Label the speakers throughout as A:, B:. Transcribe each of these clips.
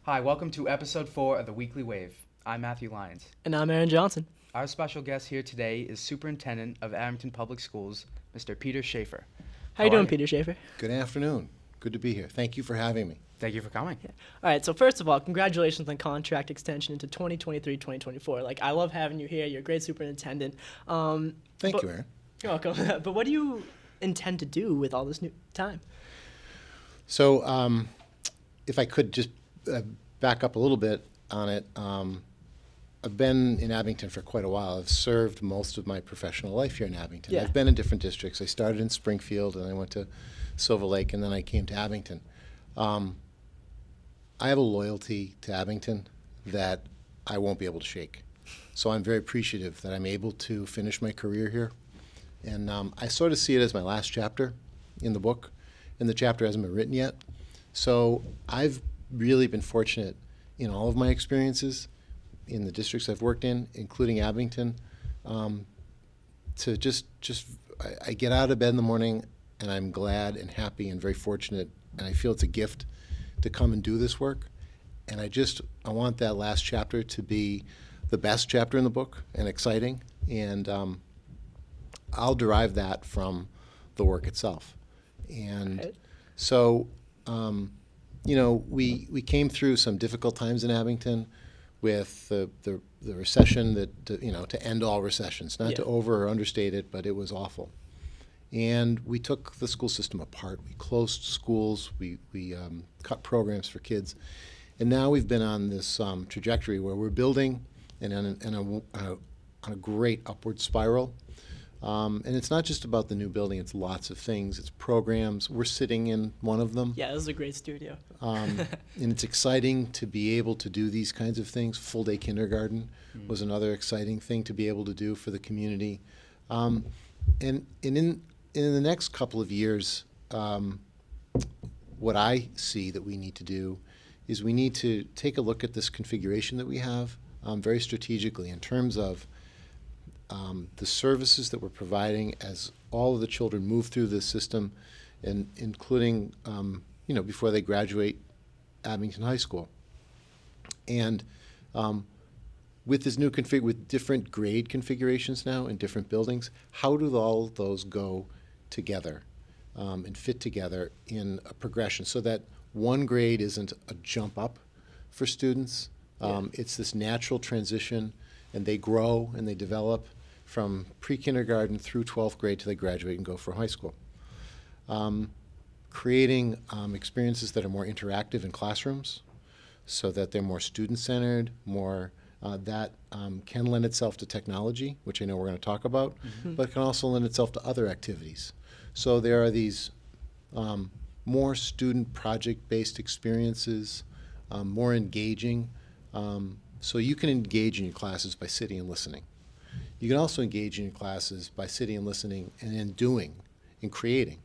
A: Hi, welcome to episode 4 of the Weekly Wave. I'm Matthew Lyons.
B: And I'm Aaron Johnson.
A: Our special guest here today is Superintendent of Abington Public Schools, Mr. Peter Schaefer.
B: How you doing,
A: are
B: Peter Schaefer?
C: Good afternoon. Good to be here. Thank you for having me.
A: Thank you for coming.
B: All right, so first of all, congratulations on contract extension into 2023-2024. I love having you here. You're a great superintendent.
C: Thank you, Aaron.
B: You're welcome. But what do you intend to do with all this new time?
C: So, if I could just back up a little bit on it, I've been in Abington for quite a while. I've served most of my professional life here in Abington.
B: Yeah.
C: I've been in different districts. I started in Springfield, and I went to Silver Lake, and then I came to Abington. I have a loyalty to Abington that I won't be able to shake. So I'm very appreciative that I'm able to finish my career here. And I sort of see it as my last chapter in the book, and the chapter hasn't been written yet. So I've really been fortunate in all of my experiences in the districts I've worked in, including Abington, to I get out of bed in the morning and I'm glad and happy and very fortunate, and I feel it's a gift to come and do this work. And I want that last chapter to be the best chapter in the book and exciting, and I'll derive that from the work itself. And
B: Right.
C: so, we came through some difficult times in Abington with the recession to end all recessions, not to
B: Yeah.
C: over or understate it, but it was awful. And we took the school system apart. We closed schools. We cut programs for kids. And now we've been on this trajectory where we're building and on a great upward spiral. And it's not just about the new building. It's lots of things. It's programs. We're sitting in one of them.
B: Yeah, this is a great studio.
C: And it's exciting to be able to do these kinds of things. Full-day kindergarten was another exciting thing to be able to do for the community. And in the next couple of years, what I see that we need to do is we need to take a look at this configuration that we have very strategically in terms of the services that we're providing as all of the children move through this system, and including before they graduate Abington High School. And with this new with different grade configurations now in different buildings, how do all those go together and fit together in a progression so that one grade isn't a jump up for students? It's this natural transition, and they grow and they develop from pre-kindergarten through 12th grade till they graduate and go for high school. Creating experiences that are more interactive in classrooms so that they're more student-centered, more that can lend itself to technology, which I know we're going to talk about, but can also lend itself to other activities. So there are these more student project-based experiences, more engaging. So you can engage in your classes by sitting and listening. You can also engage in your classes by sitting and listening and in doing and creating.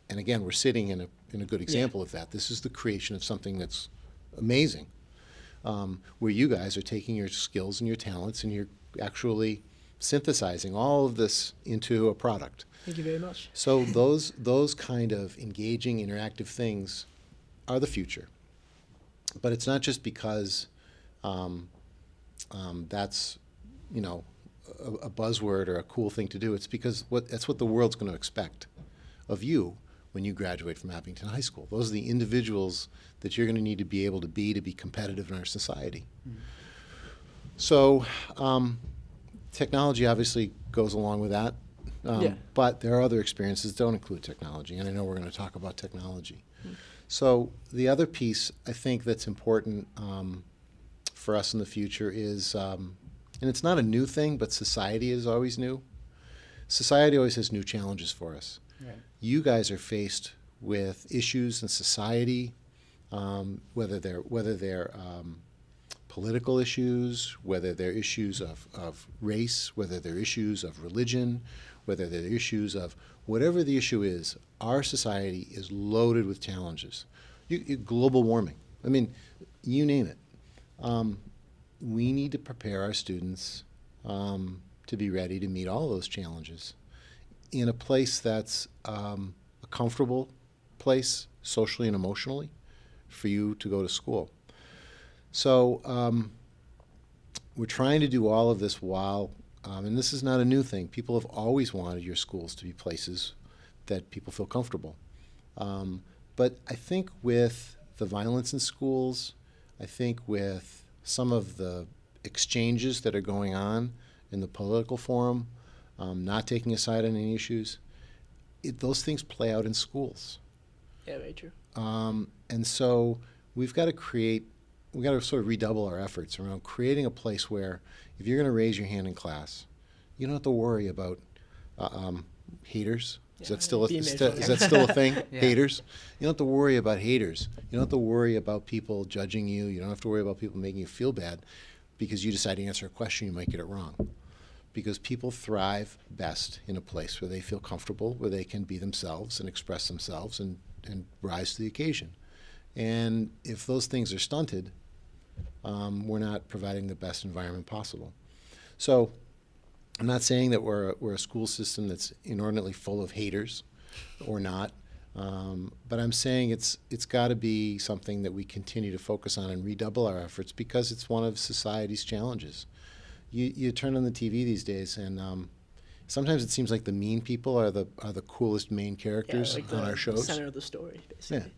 C: And again, we're sitting in a good example of that. This is the creation of something that's amazing, where you guys are taking your skills and your talents and you're actually synthesizing all of this into a product.
B: Thank you very much.
C: So those kind of engaging, interactive things are the future. But it's not just because that's a buzzword or a cool thing to do. It's because that's what the world's going to expect of you when you graduate from Abington High School. Those are the individuals that you're going to need to be able to be competitive in our society. So technology obviously goes along with that. But there are other experiences that don't include technology, and I know we're going to talk about technology. So the other piece I think that's important for us in the future is, and it's not a new thing, but society is always new. Society always has new challenges for us.
A: Right.
C: You guys are faced with issues in society, whether they're political issues, whether they're issues of race, whether they're issues of religion, whether they're issues of whatever the issue is. Our society is loaded with challenges. Global warming. I mean, you name it. We need to prepare our students to be ready to meet all those challenges in a place that's a comfortable place socially and emotionally for you to go to school. So we're trying to do all of this while, and this is not a new thing. People have always wanted your schools to be places that people feel comfortable. But I think with the violence in schools, I think with some of the exchanges that are going on in the political forum, not taking a side on any issues, those things play out in schools.
B: Yeah, very true.
C: And so we've got to sort of redouble our efforts around creating a place where if you're going to raise your hand in class, you don't have to worry about haters. Is that still a thing?
A: Yeah.
C: Haters. You don't have to worry about haters. You don't have to worry about people judging you. You don't have to worry about people making you feel bad because you decide to answer a question, you might get it wrong. Because people thrive best in a place where they feel comfortable, where they can be themselves and express themselves and rise to the occasion. And if those things are stunted, we're not providing the best environment possible. So I'm not saying that we're a school system that's inordinately full of haters or not, but I'm saying it's got to be something that we continue to focus on and redouble our efforts because it's one of society's challenges. You turn on the TV these days, and sometimes it seems like the mean people are the coolest main characters
B: like
C: on our shows.
B: The center of the story, basically.
C: Yeah,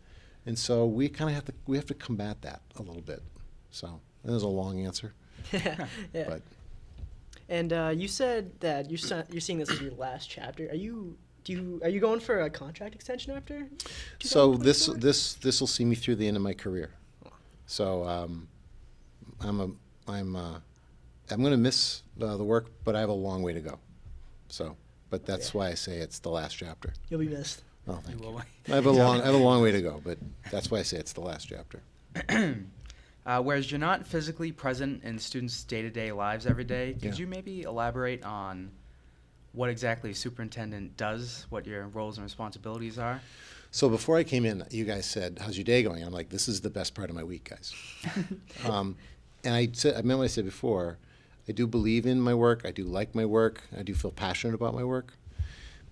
C: and so we kind of have to combat that a little bit. So that was a long answer,
B: Yeah.
C: but
B: And you said that you're seeing this as your last chapter. Are you going for a contract extension after?
C: so
B: 2024?
C: this will see me through the end of my career. So I'm going to miss the work, but I have a long way to go. So, but that's
B: Okay.
C: why I say it's the last chapter.
B: You'll be missed.
C: Oh, thank you.
A: Well,
C: I have a long way to go, but that's why I say it's the last chapter.
A: Whereas you're not physically present in students' day-to-day lives every day, could
C: Yeah.
A: you maybe elaborate on what exactly a superintendent does, what your roles and responsibilities are?
C: So before I came in, you guys said, "How's your day going?" I'm like, "This is the best part of my week, guys." And I meant what I said before. I do believe in my work. I do like my work. I do feel passionate about my work.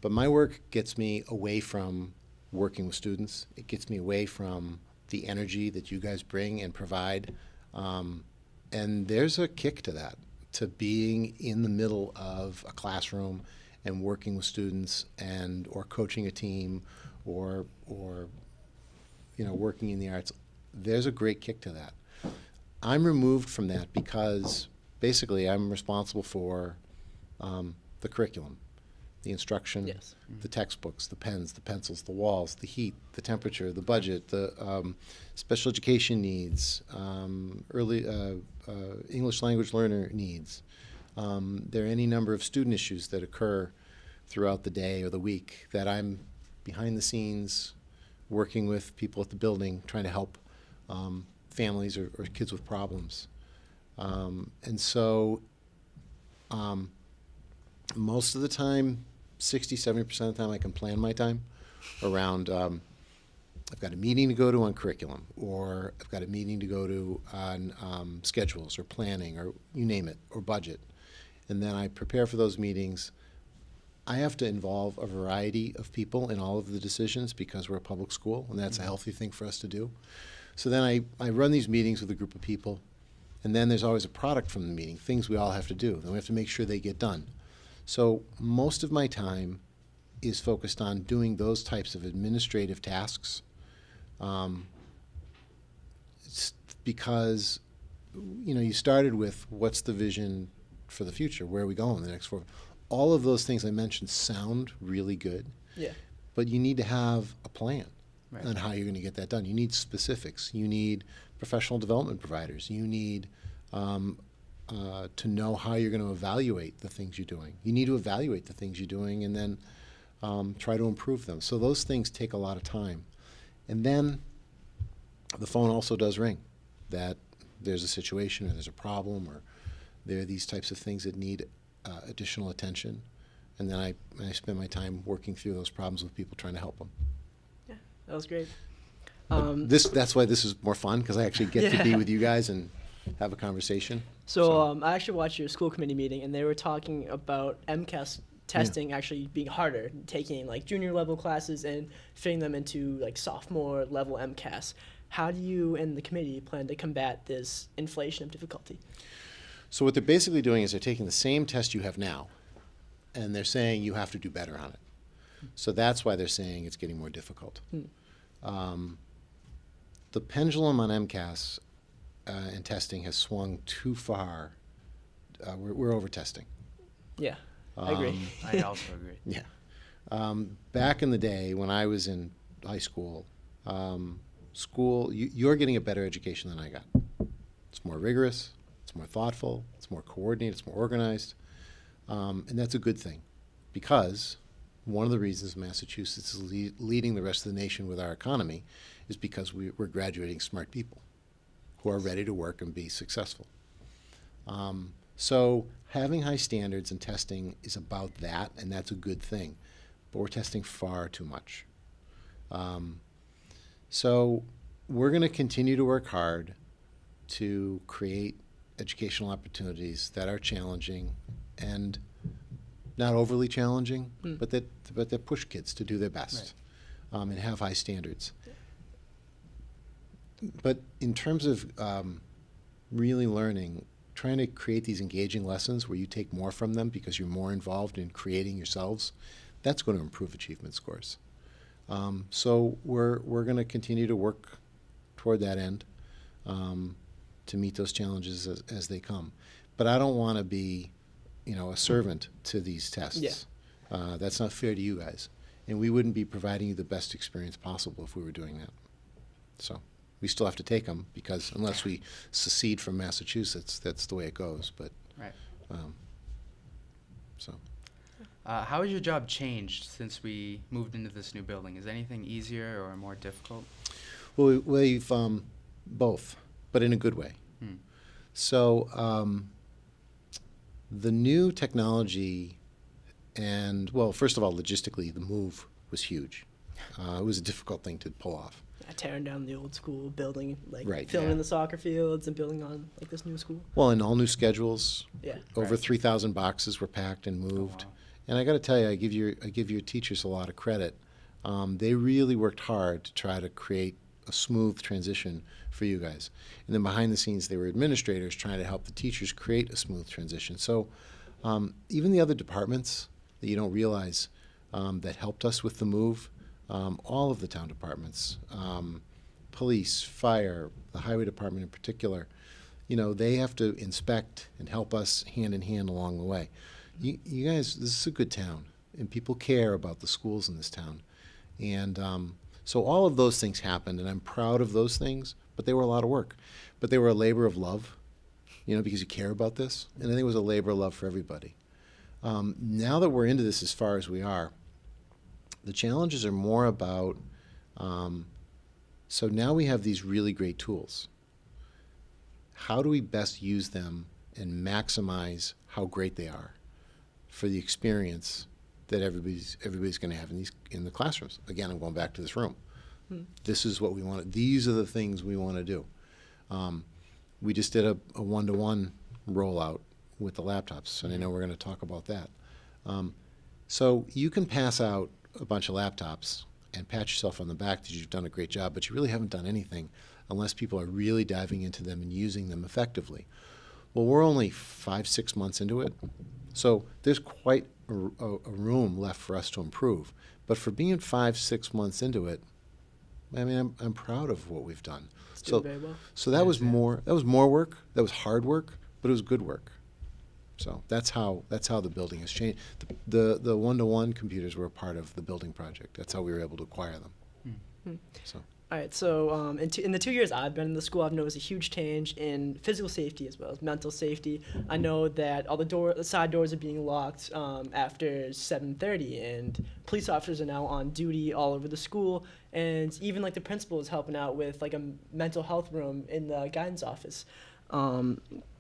C: But my work gets me away from working with students. It gets me away from the energy that you guys bring and provide. And there's a kick to that, to being in the middle of a classroom and working with students or coaching a team or working in the arts. There's a great kick to that. I'm removed from that because basically I'm responsible for the curriculum, the instruction,
B: Yes.
C: the textbooks, the pens, the pencils, the walls, the heat, the temperature, the budget, the special education needs, early English language learner needs. There are any number of student issues that occur throughout the day or the week that I'm behind the scenes working with people at the building trying to help families or kids with problems. And so most of the time, 60–70% of the time, I can plan my time around I've got a meeting to go to on curriculum, or I've got a meeting to go to on schedules or planning or you name it, or budget. And then I prepare for those meetings. I have to involve a variety of people in all of the decisions because we're a public school, and that's a healthy thing for us to do. So then I run these meetings with a group of people, and then there's always a product from the meeting, things we all have to do. Then we have to make sure they get done. So most of my time is focused on doing those types of administrative tasks. It's because, you started with what's the vision for the future? Where are we going in the next 4? All of those things I mentioned sound really good,
B: Yeah.
C: but you need to have a plan
A: Right.
C: on how you're going to get that done. You need specifics. You need professional development providers. You need to know how you're going to evaluate the things you're doing. You need to evaluate the things you're doing and then try to improve them. So those things take a lot of time. And then the phone also does ring, that there's a situation or there's a problem or there are these types of things that need additional attention. And then I spend my time working through those problems with people trying to help them.
B: Yeah, that was great.
C: But that's why this is more fun, because I actually get to be
B: Yeah.
C: with you guys and have a conversation.
B: So I actually watched your school committee meeting, and they were talking about MCAS testing actually being harder, taking like junior level classes and fitting them into like sophomore level MCAS. How do you and the committee plan to combat this inflation of difficulty?
C: So what they're basically doing is they're taking the same test you have now, and they're saying you have to do better on it. So that's why they're saying it's getting more difficult. The pendulum on MCAS and testing has swung too far. We're over testing.
B: Yeah, I agree.
A: I also agree.
C: Yeah. Back in the day when I was in high school, you're getting a better education than I got. It's more rigorous, it's more thoughtful, it's more coordinated, it's more organized. And that's a good thing, because one of the reasons Massachusetts is leading the rest of the nation with our economy is because we're graduating smart people who are ready to work and be successful. So having high standards and testing is about that, and that's a good thing. But we're testing far too much. So we're going to continue to work hard to create educational opportunities that are challenging and not overly challenging, but that push kids to do their best, and have high standards. But in terms of really learning, trying to create these engaging lessons where you take more from them because you're more involved in creating yourselves, that's going to improve achievement scores. So we're going to continue to work toward that end to meet those challenges as they come. But I don't want to be, a servant to these tests.
B: Yeah.
C: That's not fair to you guys. And we wouldn't be providing you the best experience possible if we were doing that. So we still have to take them, because unless we secede from Massachusetts, that's the way it goes. But
A: Right.
C: So.
A: How has your job changed since we moved into this new building? Is anything easier or more difficult?
C: Well, we've both, but in a good way. So the new technology and, well, first of all, logistically, the move was huge. It was a difficult thing to pull off.
B: Tearing down the old school building,
C: Right,
B: filling
A: yeah.
B: in the soccer fields and building on this new school.
C: Well, and all new schedules.
B: Yeah.
C: Over
A: Right.
C: 3,000 boxes were packed and moved.
A: Oh, wow.
C: And I got to tell you, I give your teachers a lot of credit. They really worked hard to try to create a smooth transition for you guys. And then behind the scenes, they were administrators trying to help the teachers create a smooth transition. So even the other departments that you don't realize that helped us with the move, all of the town departments, police, fire, the highway department in particular, they have to inspect and help us hand in hand along the way. You guys, this is a good town, and people care about the schools in this town. And so all of those things happened, and I'm proud of those things, but they were a lot of work. But they were a labor of love, because you care about this, and I think it was a labor of love for everybody. Now that we're into this as far as we are, the challenges are more about, so now we have these really great tools. How do we best use them and maximize how great they are for the experience that everybody's going to have in the classrooms? Again, I'm going back to this room. This is what we want. These are the things we want to do. We just did a one-to-one rollout with the laptops, and I know we're going to talk about that. So you can pass out a bunch of laptops and pat yourself on the back that you've done a great job, but you really haven't done anything unless people are really diving into them and using them effectively. Well, we're only 5-6 months into it, so there's quite a room left for us to improve. But for being 5-6 months into it, I mean, I'm proud of what we've done.
B: It's doing very well.
C: So that was more work. That was hard work, but it was good work. So that's how the building has changed. The one-to-one computers were a part of the building project. That's how we were able to acquire them. So.
B: All right, so in the 2 years I've been in the school, I've noticed a huge change in physical safety as well as mental safety. I know that all the side doors are being locked after 7:30, and police officers are now on duty all over the school, and even the principal is helping out with a mental health room in the guidance office.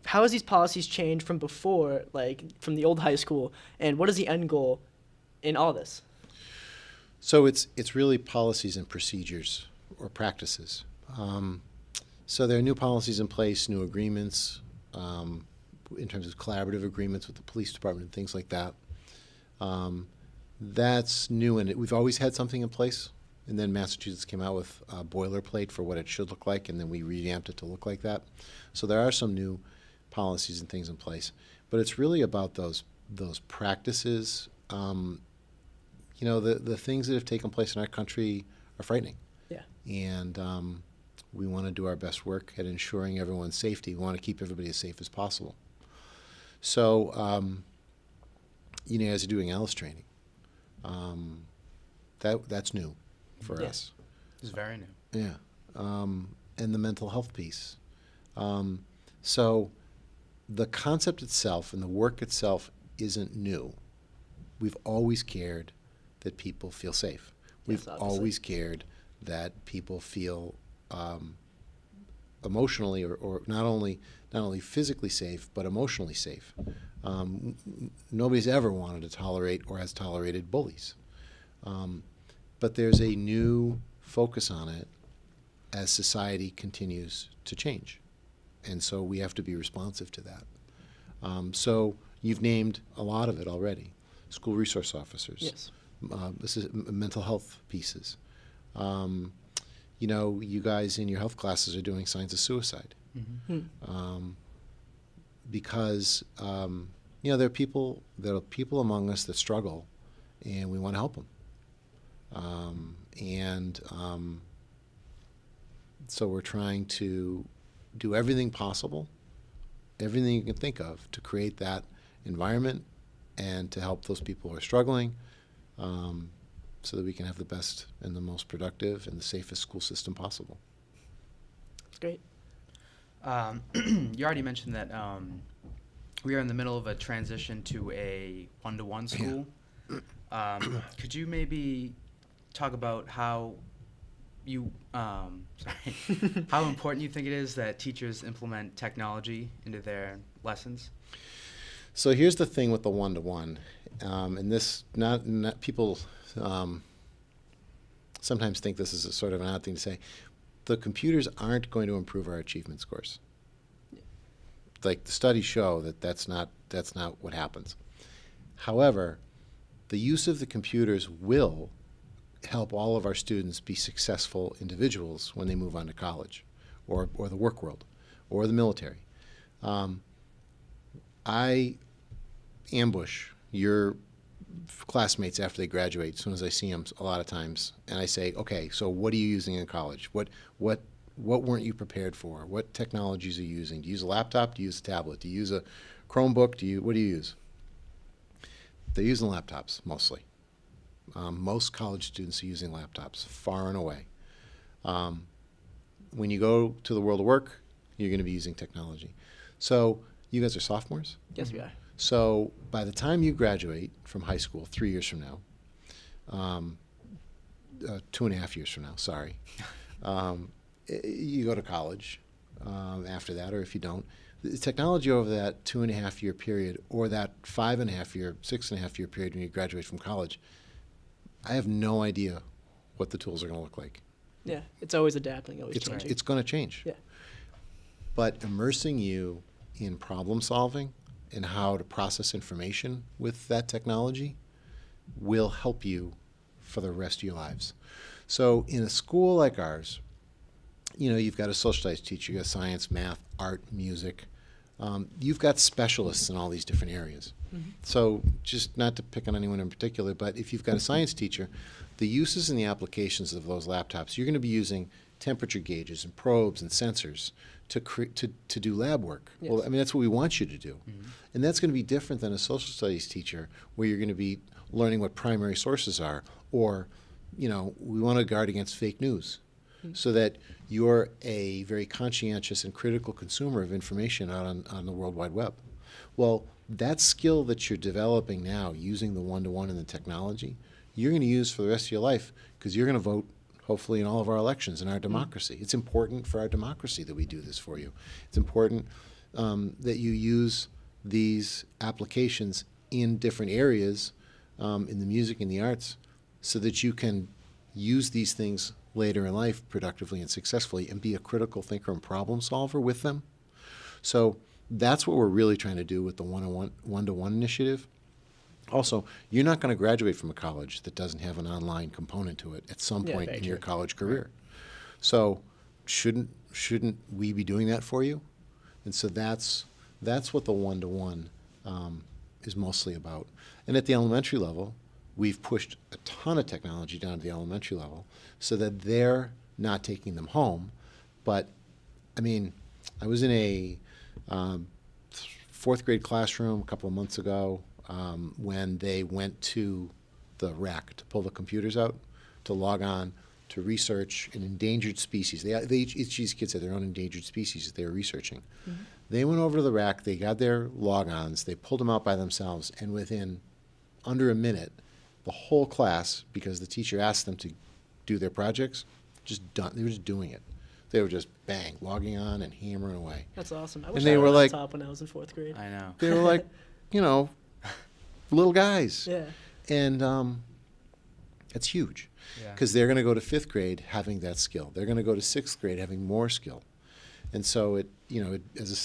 B: How has these policies changed from before, from the old high school, and what is the end goal in all this?
C: So it's really policies and procedures or practices. So there are new policies in place, new agreements, in terms of collaborative agreements with the police department and things like that. That's new, and we've always had something in place and then Massachusetts came out with a boilerplate for what it should look like, and then we revamped it to look like that. So there are some new policies and things in place, but it's really about those practices. The things that have taken place in our country are frightening.
B: Yeah.
C: And we want to do our best work at ensuring everyone's safety. We want to keep everybody as safe as possible. So, as you're doing ALICE training, that's new for
B: Yeah.
C: us.
A: It's very new.
C: Yeah. And the mental health piece. So the concept itself and the work itself isn't new. We've always cared that people feel safe. We've
B: Yes, obviously.
C: always cared that people feel emotionally or not only physically safe, but emotionally safe. Nobody's ever wanted to tolerate or has tolerated bullies. But there's a new focus on it as society continues to change. And so we have to be responsive to that. So you've named a lot of it already. School resource officers.
B: Yes.
C: Mental health pieces. You guys in your health classes are doing signs of suicide. Because there are people among us that struggle, and we want to help them. So we're trying to do everything possible, everything you can think of, to create that environment and to help those people who are struggling, so that we can have the best and the most productive and the safest school system possible.
B: It's great.
A: You already mentioned that we are in the middle of a transition to a one-to-one school. Could you maybe talk about how how important you think it is that teachers implement technology into their lessons?
C: So here's the thing with the one-to-one, and this not people sometimes think this is a sort of an odd thing to say. The computers aren't going to improve our achievement scores. Like the studies show that's not what happens. However, the use of the computers will help all of our students be successful individuals when they move on to college or the work world or the military. I ambush your classmates after they graduate as soon as I see them a lot of times, and I say, okay, so what are you using in college? What weren't you prepared for? What technologies are you using? Do you use a laptop? Do you use a tablet? Do you use a Chromebook? What do you use? They're using laptops mostly. Most college students are using laptops, far and away. When you go to the world of work, you're going to be using technology. So you guys are sophomores?
B: Yes, we are.
C: So by the time you graduate from high school, 3 years from now, 2.5 years from now, sorry, you go to college after that, or if you don't, the technology over that 2.5 year period or that 5.5 year, 6.5 year period when you graduate from college, I have no idea what the tools are going to look like.
B: Yeah, it's always adapting, always changing.
C: It's going to change.
B: Yeah.
C: But immersing you in problem solving and how to process information with that technology will help you for the rest of your lives. So in a school like ours, you've got a social studies teacher, you've got science, math, art, music. You've got specialists in all these different areas.
B: Mm-hmm.
C: So just not to pick on anyone in particular, but if you've got a science teacher, the uses and the applications of those laptops, you're going to be using temperature gauges and probes and sensors to do lab work.
B: Yes.
C: Well, I mean, that's what we want you to do.
A: Mm-hmm.
C: And that's going to be different than a social studies teacher where you're going to be learning what primary sources are, or, we want to guard against fake news. So that you're a very conscientious and critical consumer of information out on the World Wide Web. Well, that skill that you're developing now using the one-to-one and the technology, you're going to use for the rest of your life because you're going to vote, hopefully, in all of our elections in our democracy. It's important for our democracy that we do this for you. It's important that you use these applications in different areas, in the music and the arts, so that you can use these things later in life productively and successfully and be a critical thinker and problem solver with them. So that's what we're really trying to do with the one-to-one initiative. Also, you're not going to graduate from a college that doesn't have an online component to it at some
B: Yeah,
C: point
B: very
C: in your
B: true.
C: college career. So, shouldn't we be doing that for you? And so that's what the one-to-one is mostly about. And at the elementary level, we've pushed a ton of technology down to the elementary level so that they're not taking them home. But, I mean, I was in a fourth grade classroom a couple of months ago when they went to the rack to pull the computers out, to log on, to research an endangered species. Each of these kids had their own endangered species that they were researching. Mm-hmm. They went over to the rack, they got their log-ons, they pulled them out by themselves, and within under a minute, the whole class, because the teacher asked them to do their projects, just done. They were just doing it. They were just bang, logging on and hammering away.
B: That's awesome. I
C: And
B: wish
C: they
B: I
C: were
B: had a
C: like-
B: laptop when I was in 4th grade.
A: I know.
C: They were like, little guys.
B: Yeah.
C: And it's huge
A: Yeah.
C: because they're going to go to 5th grade having that skill. They're going to go to 6th grade having more skill. And so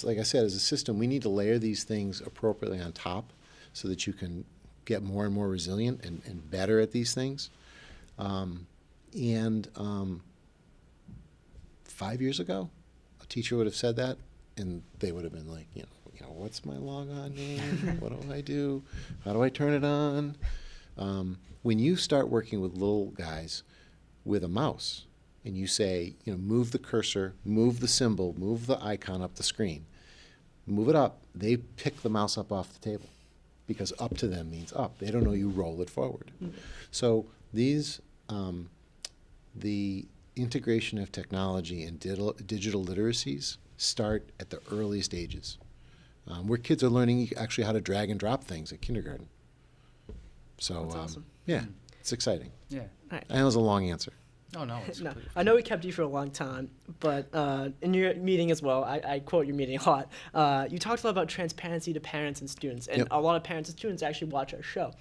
C: like I said, as a system, we need to layer these things appropriately on top so that you can get more and more resilient and better at these things. 5 years ago, a teacher would have said that, and they would have been like, what's my logon name? What do I do? How do I turn it on? When you start working with little guys with a mouse, and you say, move the cursor, move the symbol, move the icon up the screen, move it up, they pick the mouse up off the table because up to them means up. They don't know you roll it forward. Mm-hmm. So these, the integration of technology and digital literacies start at the earliest ages, where kids are learning actually how to drag and drop things at kindergarten. So
B: That's awesome.
C: Yeah, it's exciting.
A: Yeah.
B: All right.
C: I know it was a long answer.
A: Oh, no. It's
B: No,
A: completely
B: I know we kept you for a long time, but in your meeting as well, I quote your meeting a lot. You talked a lot about transparency to parents and students, and
C: Yep.
B: a lot of parents and students actually watch our show.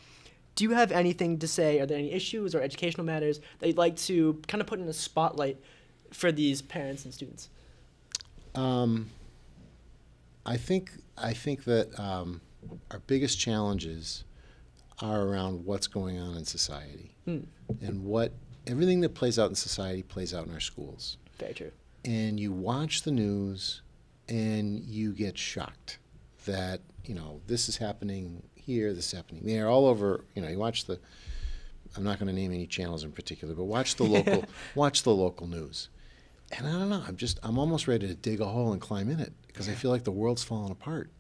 B: Do you have anything to say? Are there any issues or educational matters that you'd like to kind of put in a spotlight for these parents and students?
C: I think that our biggest challenges are around what's going on in society, and everything that plays out in society plays out in our schools.
B: Very true.
C: And you watch the news, and you get shocked that this is happening here, this is happening there, all over. You watch the. I'm not going to name any channels in particular, but watch the local news. And I don't know. I'm almost ready to dig a hole and climb in it because I feel like the world's falling apart.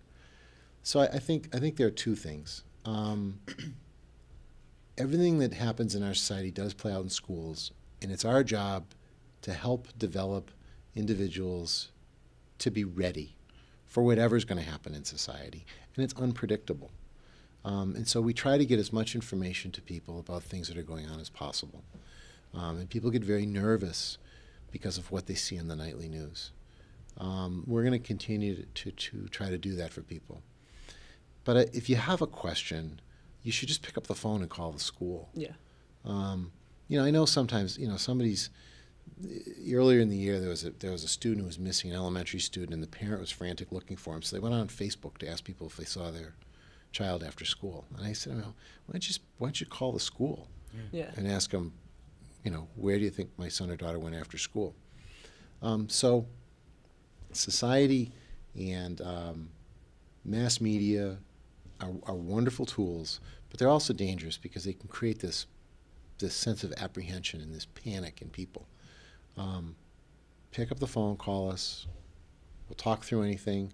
C: So I think there are two things. Everything that happens in our society does play out in schools, and it's our job to help develop individuals to be ready for whatever's going to happen in society. And it's unpredictable. And so we try to get as much information to people about things that are going on as possible. And people get very nervous because of what they see in the nightly news. We're going to continue to try to do that for people. But if you have a question, you should just pick up the phone and call the school.
B: Yeah.
C: I know sometimes, somebody's, earlier in the year there was a student who was missing, an elementary student, and the parent was frantic looking for him. So they went on Facebook to ask people if they saw their child after school. And I said, why don't you call the school
B: Yeah.
C: and ask them, where do you think my son or daughter went after school? So society and mass media are wonderful tools, but they're also dangerous because they can create this sense of apprehension and this panic in people. Pick up the phone, call us. We'll talk through anything.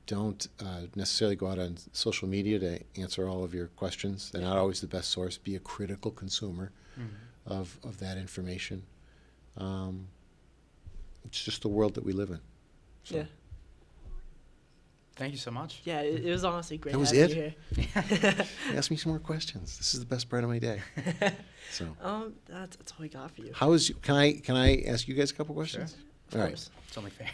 C: Don't necessarily go out on social media to answer all of your questions. They're not always the best source. Be a critical consumer of that information. It's just the world that we live in. So.
B: Yeah.
A: Thank you so much.
B: Yeah, it was honestly great
C: That was
B: having
C: it?
B: you here.
C: Ask me some more questions. This is the best part of my day. So,
B: That's all we got for you.
C: how is? Can I ask you guys a couple questions?
B: Of
C: All right.
B: course.
A: It's only fair.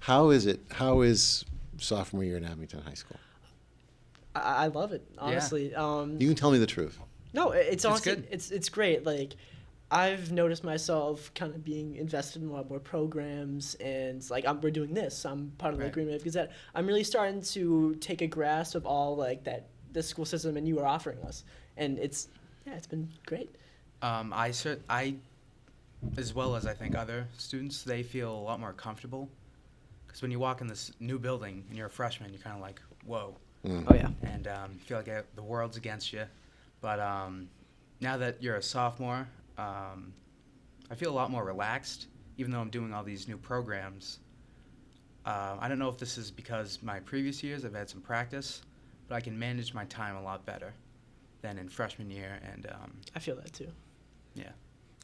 C: How is it? How is sophomore year at Abington High School?
B: I love it, honestly.
C: You can tell me the truth.
B: No, it's honestly
A: good.
B: it's great. Like, I've noticed myself kind of being invested in a lot more programs, and like we're doing this. I'm part of the
A: Right.
B: Green Wave Gazette. I'm really starting to take a grasp of all like that the school system and you are offering us, and it's been great.
A: I, as well as I think other students, they feel a lot more comfortable. Because when you walk in this new building and you're a freshman, you're kind of like, whoa.
C: Mm.
B: Oh yeah.
A: And you feel like the world's against you. But now that you're a sophomore, I feel a lot more relaxed, even though I'm doing all these new programs. I don't know if this is because my previous years I've had some practice, but I can manage my time a lot better than in freshman year. And
B: I feel that too.
A: yeah.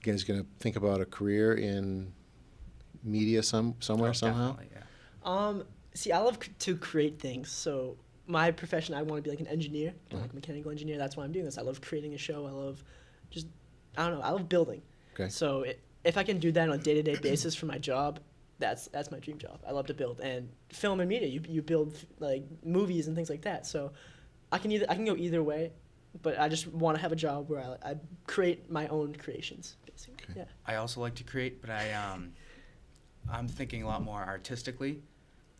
C: You guys going to think about a career in media somewhere,
A: Oh,
C: somehow?
A: definitely, yeah.
B: See, I love to create things. So my profession, I want to be like an engineer, like a mechanical engineer. That's why I'm doing this. I love creating a show. I love I don't know. I love building.
C: Okay.
B: So if I can do that on a day-to-day basis for my job, that's my dream job. I love to build, and film and media. You build like movies and things like that. So I can go either way, but I just want to have a job where I create my own creations, basically.
C: Okay.
B: Yeah.
A: I also like to create, but I'm thinking a lot more artistically.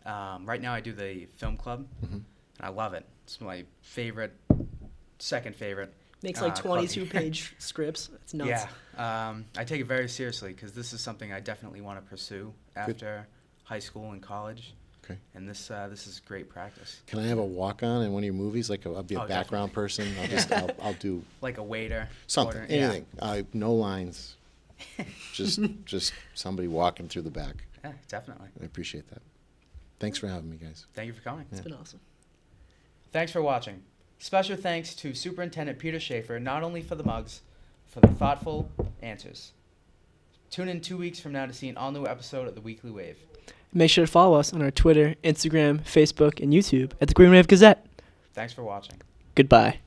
A: Right now I do the film club,
C: Mhm.
A: and I love it. It's my second favorite.
B: Makes like
A: club
B: 22-page scripts. It's nuts.
A: Yeah, I take it very seriously because this is something I definitely want to pursue after high school and college.
C: Okay.
A: And this is great practice.
C: Can I have a walk-on in one of your movies? Like I'll be a
A: Oh,
C: background person. I'll do
A: Like a waiter.
C: something,
A: order- yeah.
C: anything. No lines. just somebody walking through the back.
A: Yeah, definitely.
C: I appreciate that. Thanks for having me, guys.
A: Thank you for coming.
B: It's been awesome.
A: Thanks for watching. Special thanks to Superintendent Peter Schaefer, not only for the mugs, for the thoughtful answers. Tune in 2 weeks from now to see an all-new episode of The Weekly Wave.
B: Make sure to follow us on our Twitter, Instagram, Facebook, and YouTube at the Green Wave Gazette.
A: Thanks for watching.
B: Goodbye.